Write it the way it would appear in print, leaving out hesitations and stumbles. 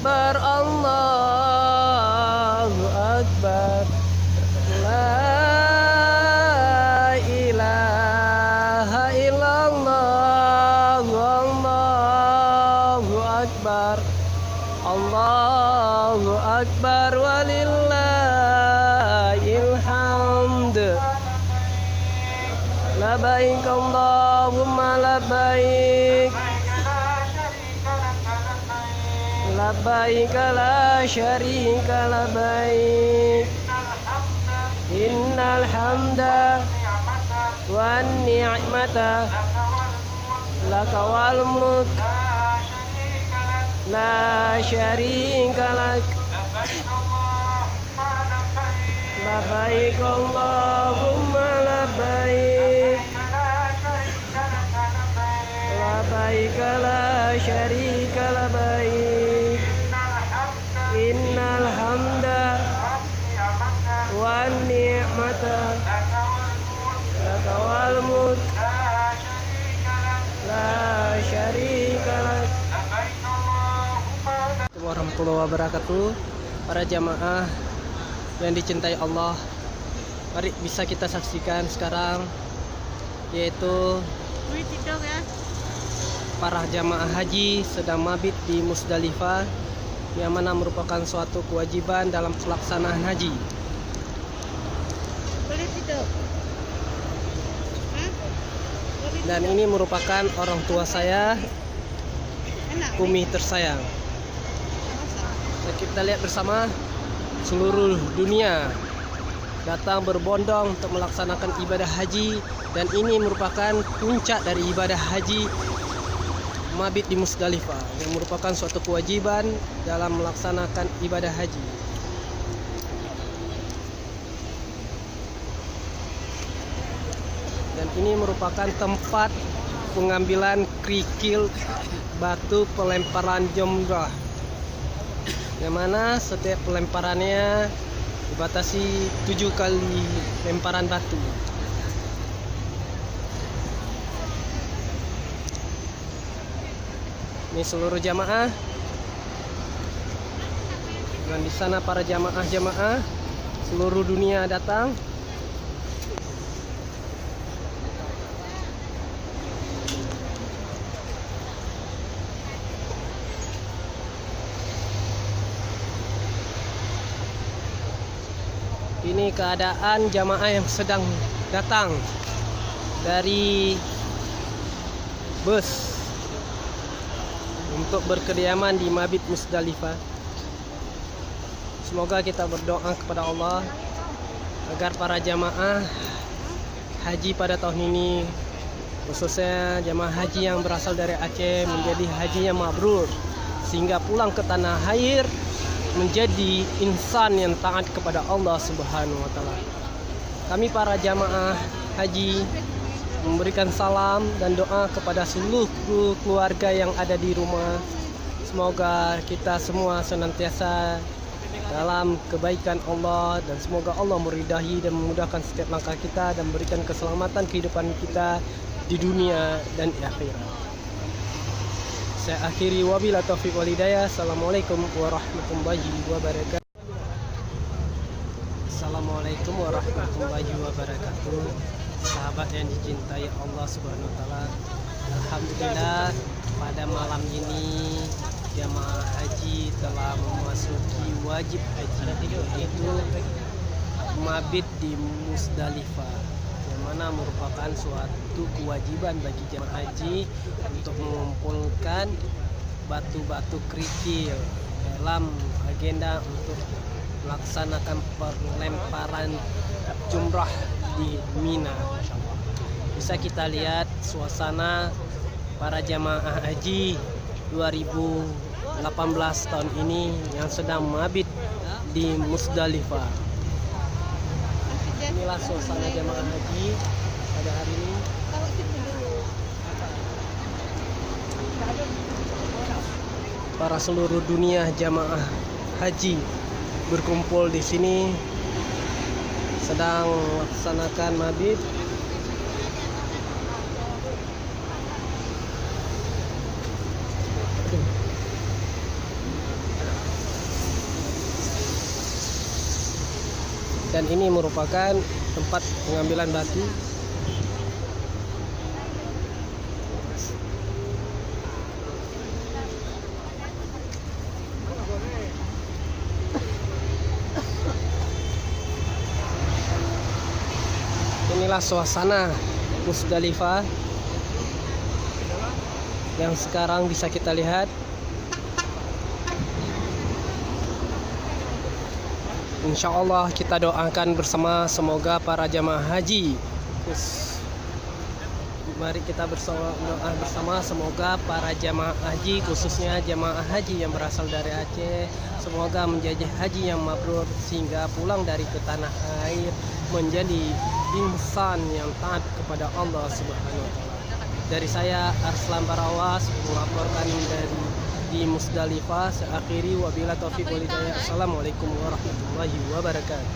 Akbar, Allahu Akbar. La ilaha illallah, Allahu Akbar. Allahu Akbar walillahil hamd. Labbaik Allahumma labbaik. Labbaik la syarika labbaik. Innal hamda wan ni'mata laka wal mulk la syarika lak. Labbaik Allahumma labbaik. Labbaik la syarika labbaik. Innal hamda wan ni'mata laka wal mulk la syarika lak. Warahmatullahi wabarakatuh. Para jamaah yang dicintai Allah, mari bisa kita saksikan sekarang, yaitu para jamaah haji sedang mabit di Musdalifah, yang mana merupakan suatu kewajiban dalam pelaksanaan haji. Dan ini merupakan orang tua saya, Umi tersayang. Kita lihat bersama, seluruh dunia datang berbondong untuk melaksanakan ibadah haji, dan ini merupakan puncak dari ibadah haji mabit di Musdalifah, yang merupakan suatu kewajiban dalam melaksanakan ibadah haji. Dan ini merupakan tempat pengambilan kerikil batu pelemparan jumrah, yang mana setiap pelemparannya dibatasi 7 kali lemparan batu. Ini seluruh jamaah, dan di sana para jamaah seluruh dunia datang. Ini keadaan jamaah yang sedang datang dari bus untuk berkediaman di mabit Musdalifah. Semoga kita berdoa kepada Allah agar para jamaah haji pada tahun ini, khususnya jamaah haji yang berasal dari Aceh, menjadi haji yang mabrur, sehingga pulang ke tanah air menjadi insan yang taat kepada Allah Subhanahu wa taala. Kami para jamaah haji memberikan salam dan doa kepada seluruh keluarga yang ada di rumah. Semoga kita semua senantiasa dalam kebaikan Allah, dan semoga Allah meridai dan memudahkan setiap langkah kita dan memberikan keselamatan kehidupan kita di dunia dan di akhirat. Saya akhiri, wabillahi taufiq wal hidayah. Assalamualaikum warahmatullahi wabarakatuh. Assalamualaikum warahmatullahi wabarakatuh. Sahabat yang dicintai Allah Subhanahu wa taala, alhamdulillah pada malam ini jamaah haji telah memasuki wajib haji, yaitu mabit di Musdalifah, yang mana merupakan suatu kewajiban bagi jamaah haji untuk mengumpulkan batu-batu kerikil dalam agenda untuk melaksanakan perlemparan jumrah di Mina. Bisa kita lihat suasana para jamaah haji 2018 tahun ini yang sedang mabit di Musdalifah. Inilah suasana jamaah haji pada hari ini. Para seluruh dunia jamaah haji berkumpul di sini sedang melaksanakan mabit. Dan ini merupakan tempat pengambilan batu. Inilah suasana Musdalifah yang sekarang bisa kita lihat. Insya Allah kita doakan bersama, semoga para jamaah haji, mari kita doa bersama, semoga para jamaah haji, khususnya jamaah haji yang berasal dari Aceh, semoga menjadi haji yang mabrur sehingga pulang dari ke tanah air menjadi insan yang taat kepada Allah Subhanahu wa Ta'ala. Dari saya Arslan Barawas melaporkan dari di Musdalifah. Seakhiri wabila taufiq wal hidayah. Assalamualaikum warahmatullahi wabarakatuh.